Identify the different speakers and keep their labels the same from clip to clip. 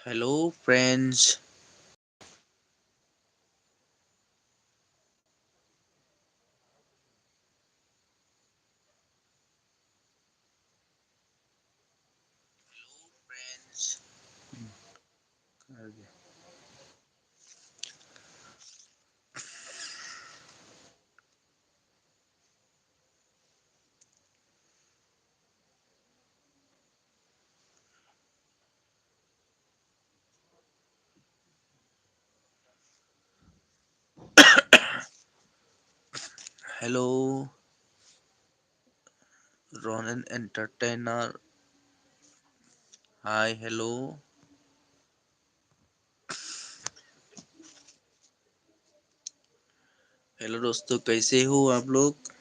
Speaker 1: Hello, friends. Hello, Ronan Entertainer. Hi, hello. Hello दोस्तों, कैसे हो आप लोग?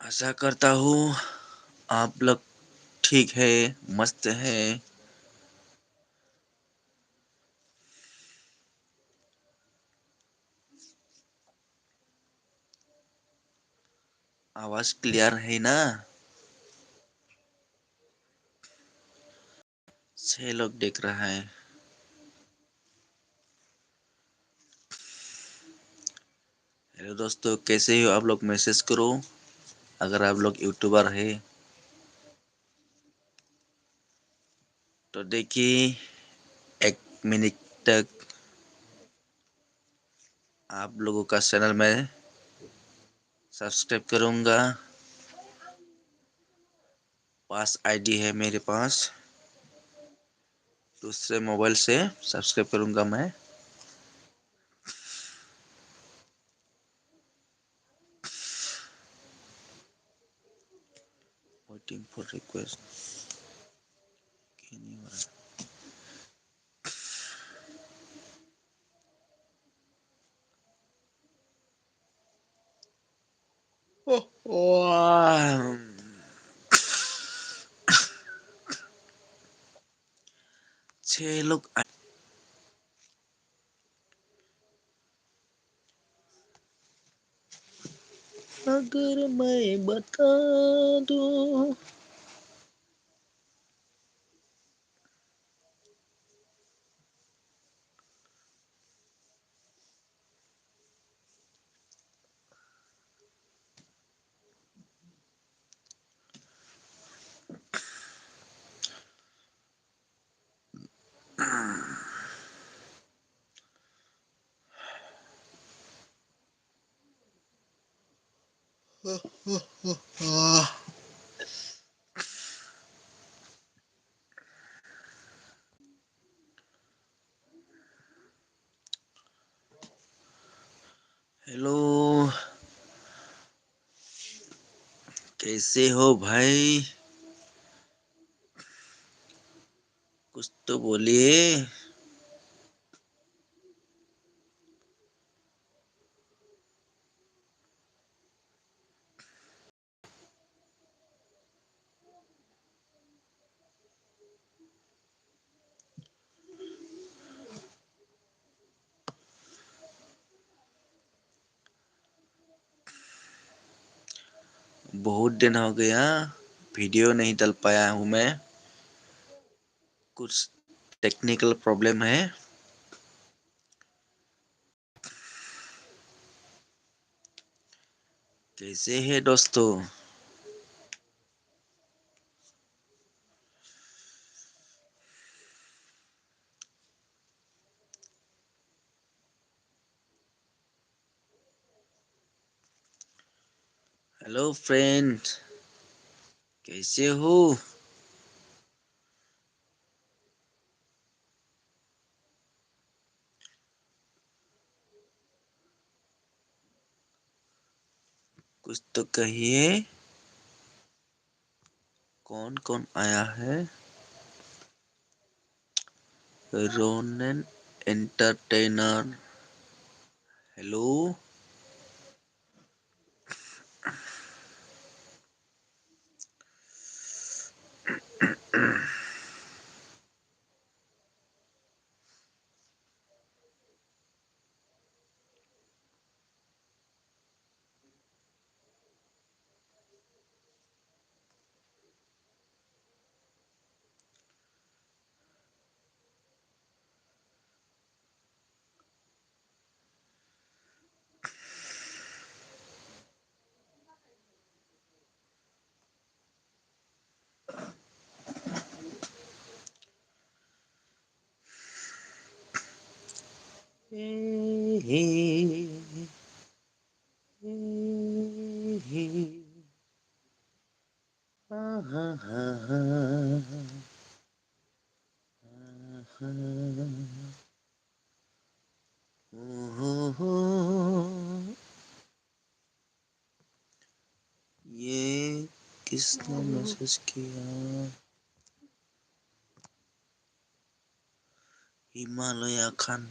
Speaker 1: आशा करता हूँ आप लोग ठीक है, मस्त है। आवाज क्लियर है ना? 6 लोग देख रहा है। हेलो दोस्तों, कैसे हो आप लोग? मैसेज करो अगर आप लोग यूट्यूबर है तो। देखिए, 1 मिनट तक आप लोगों का चैनल में सब्सक्राइब करूंगा। पास आईडी है मेरे पास, दूसरे मोबाइल से सब्सक्राइब करूंगा मैं। Waiting for request. छह लोग। अगर मैं बता दूं। हेलो, कैसे हो भाई? कुछ तो बोलिए। बहुत दिन हो गया, वीडियो नहीं डाल पाया हूँ मैं। कुछ टेक्निकल प्रॉब्लम है। कैसे है दोस्तों? हेलो फ्रेंड, कैसे हो? कुछ तो कहिए। कौन कौन आया है? Ronan entertainer. हेलो। हे हे हे हे हा हा हा हा हो ये किसने मैसेज किया? हिमालय खान।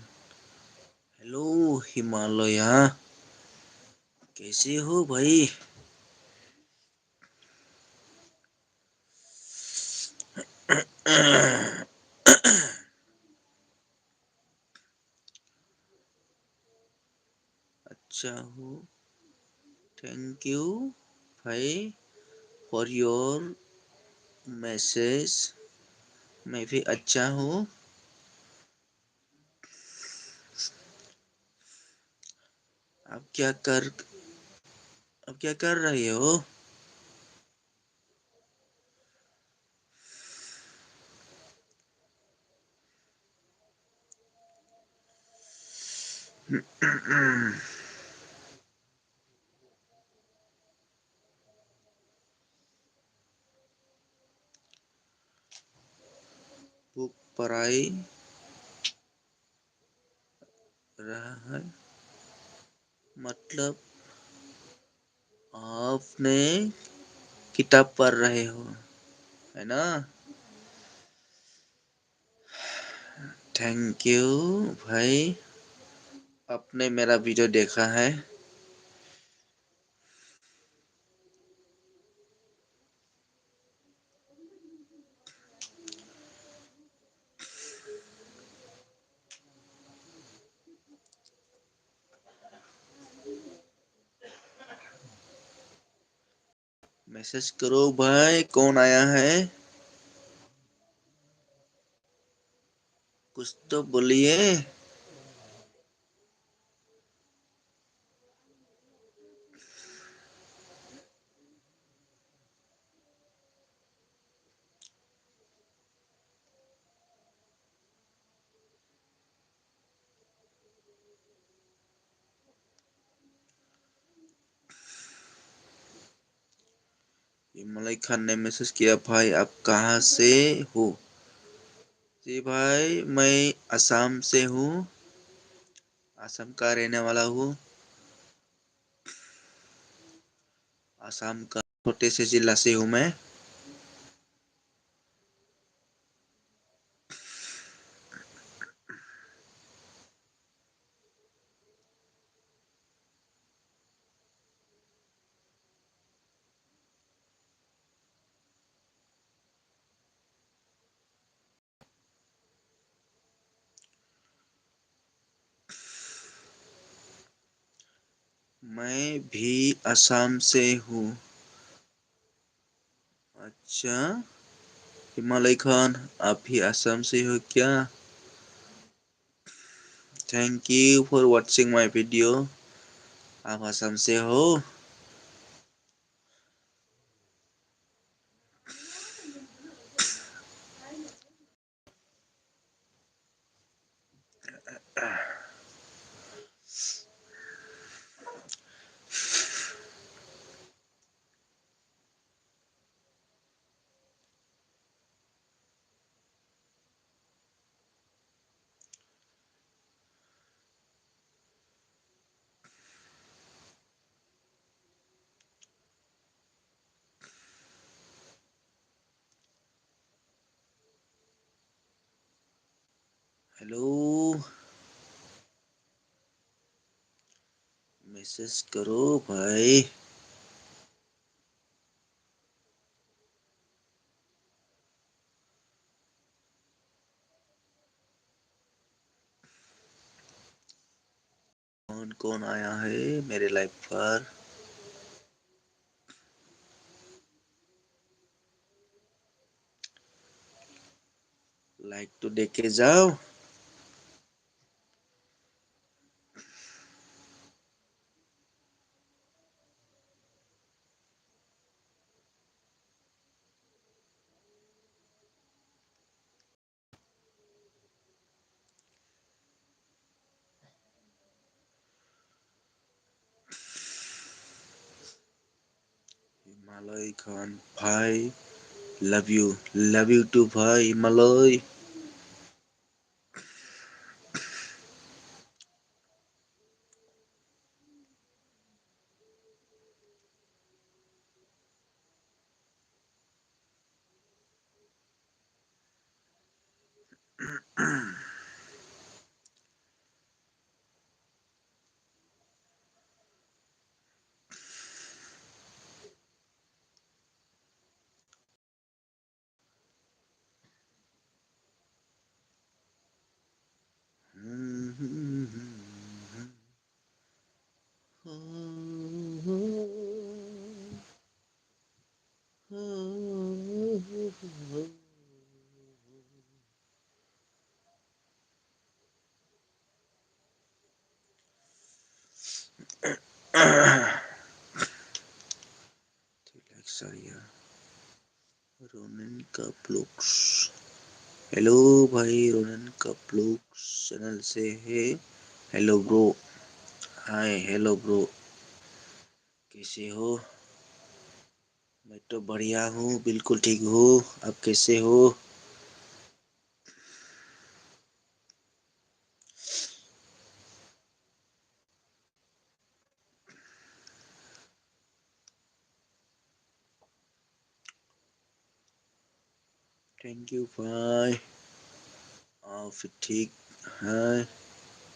Speaker 1: हेलो हिमालय, कैसे हो भाई? अच्छा हूँ, थैंक यू भाई फॉर योर मैसेज। मैं भी अच्छा हूँ। आप क्या कर अब क्या कर रहे हो? बुक पढ़ाई रहा है, मतलब आपने किताब पढ़ रहे हो, है ना? थैंक यू भाई, आपने मेरा वीडियो देखा है। मैसेज करो भाई, कौन आया है? कुछ तो बोलिए। हिमालय खान ने मैसेज किया, भाई आप कहाँ से हो? जी भाई, मैं असम से हूँ, असम का रहने वाला हूँ। असम का छोटे से जिला से हूँ मैं। मैं भी असम से हूँ। अच्छा, हिमालय खान आप भी असम से हो क्या? Thank you for watching my video. आप असम से हो? हेलो, मैसेज करो भाई। कौन कौन आया है मेरे लाइव पर? लाइक तो देखे जाओ। मलय खान भाई, लव यू टू भाई मलय। रोनन का ब्लॉग्स। हेलो भाई, रोनन का ब्लॉग्स चैनल से है। Hello bro. Hi hello bro, कैसे हो? मैं तो बढ़िया हूँ, बिल्कुल ठीक हूँ। आप कैसे हो? थैंक यू भाई। फिर ठीक है।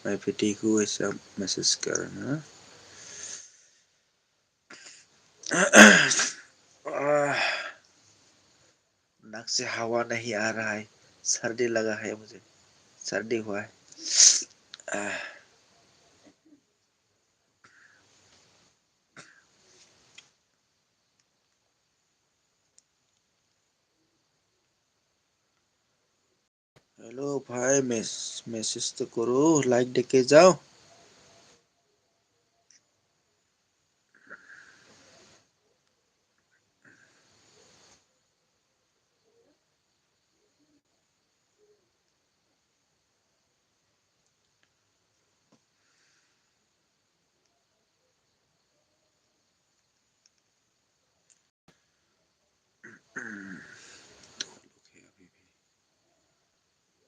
Speaker 1: मैं फिर ठीक हूँ, ऐसा मैसेज करना। आह, नाक से हवा नहीं आ रहा है, सर्दी लगा है मुझे, सर्दी हुआ है। आह, हेलो भाई, मैसेज तो करो, लाइक देके जाओ।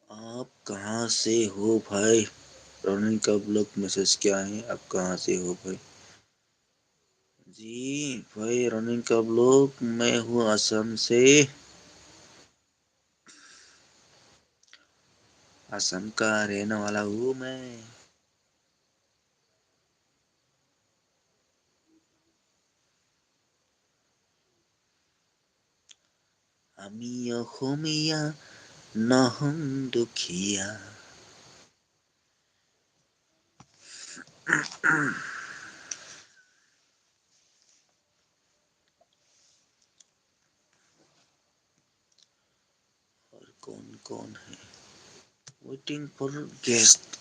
Speaker 1: आप कहाँ से हो भाई? रोनिन का ब्लॉग मैसेज क्या है? आप कहाँ से हो भाई? जी भाई, रोनिन का ब्लॉग, मैं हूँ असम से। असम का रहने वाला हूँ मैं। আমি অসমীয়া নহম দুখীয়া। और कौन कौन है? Waiting for guest.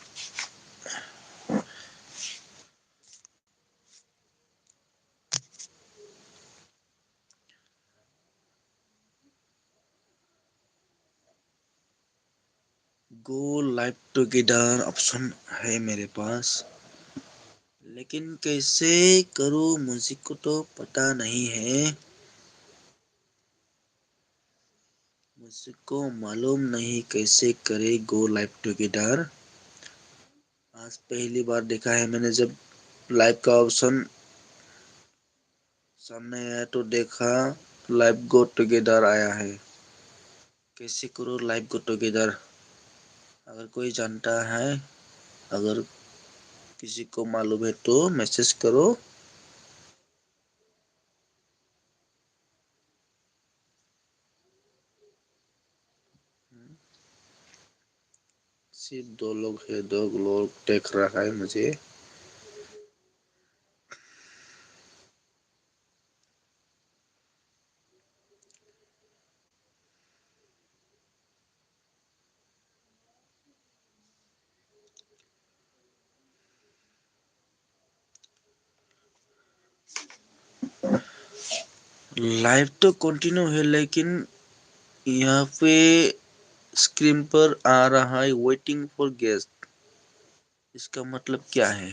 Speaker 1: Go live together option है मेरे पास, लेकिन कैसे करूँ मुझे को तो पता नहीं है। मुझको मालूम नहीं कैसे करे गो लाइव टुगेदर। आज पहली बार देखा है मैंने, जब लाइव का ऑप्शन सामने आया तो देखा लाइव गो टुगेदर आया है। कैसे करो लाइव गो टुगेदर? अगर कोई जानता है, अगर किसी को मालूम है तो मैसेज करो। सिर्फ दो लोग है, दो लोग देख रहा है मुझे। लाइव तो कंटिन्यू है, लेकिन यहाँ पे स्क्रीन पर आ रहा है वेटिंग फॉर गेस्ट। इसका मतलब क्या है?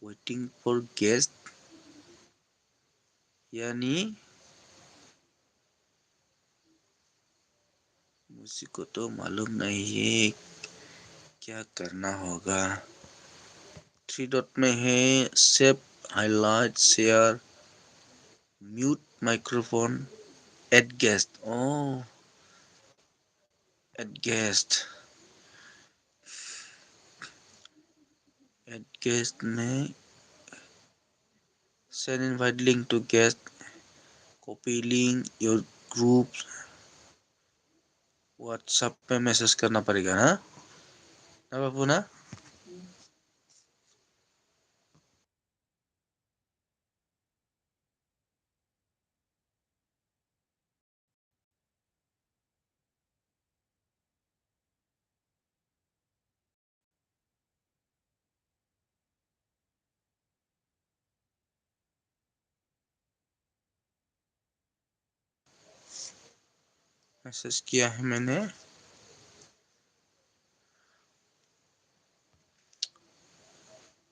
Speaker 1: वेटिंग फॉर गेस्ट यानी मुझे को तो मालूम नहीं है क्या करना होगा। थ्री डॉट में है save, highlight, share, mute microphone, add guest. Oh, add guest. Add guest में send invite link to guest, copy link your group, WhatsApp पे मैसेज करना पड़ेगा ना ना बाबू ना। मैसेज किया है मैंने।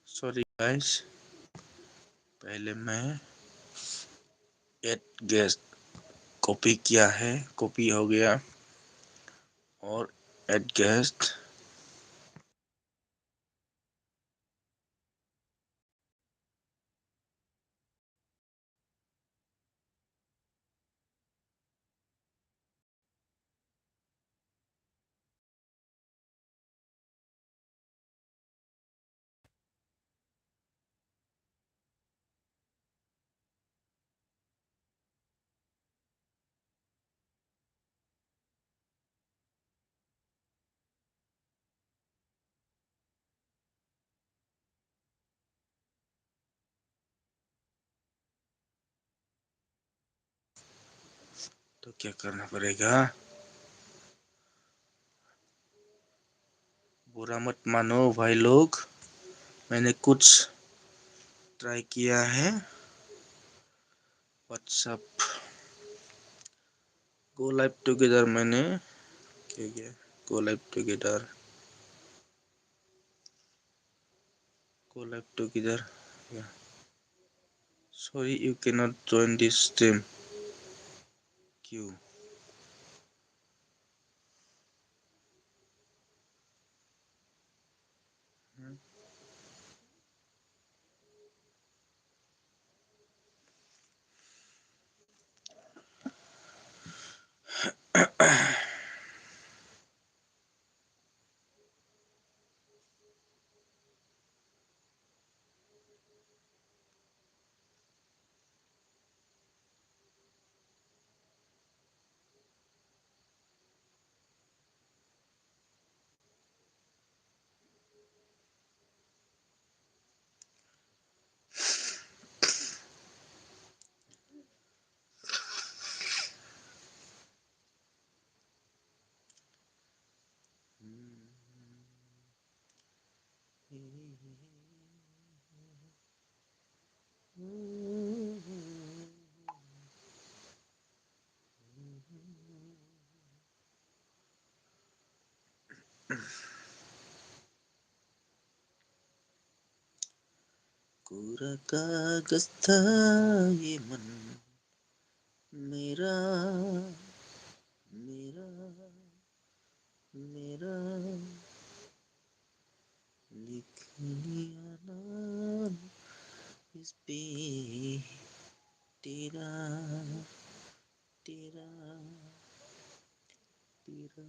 Speaker 1: सॉरी गाइस, पहले मैं एड गेस्ट कॉपी किया है, कॉपी हो गया और एड गेस्ट तो क्या करना पड़ेगा। बुरा मत मानो भाई लोग, मैंने कुछ ट्राई किया है। व्हाट्सएप गो लाइव टुगेदर मैंने क्या किया, go live together, go live together. Sorry you can not join this stream. क्यों। कोरा कागज था ये मन मेरा, मेरा, मेरा, लिख लिया नाम इस पे तेरा, तेरा, तेरा।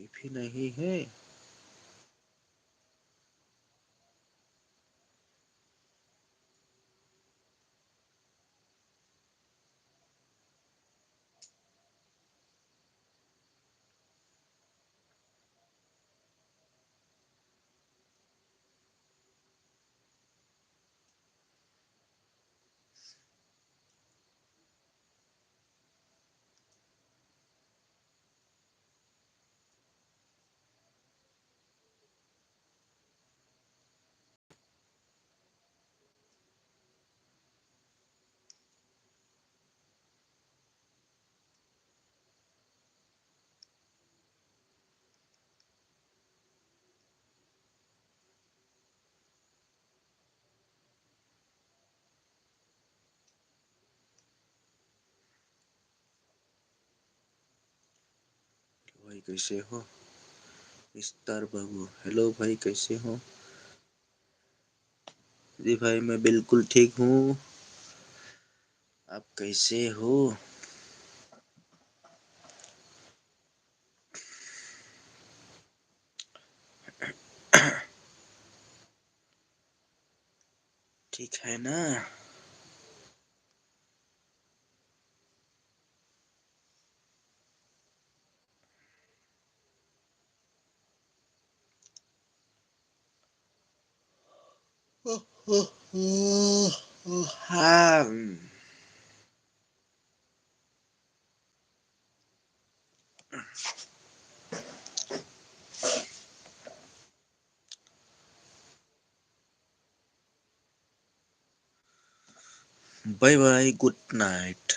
Speaker 1: कोई भी नहीं है। भाई कैसे हो मिस्टर बाबू? हेलो भाई, कैसे हो? जी भाई, मैं बिल्कुल ठीक हूँ। आप कैसे हो? ठीक है ना? हाँ। Bye bye, good night.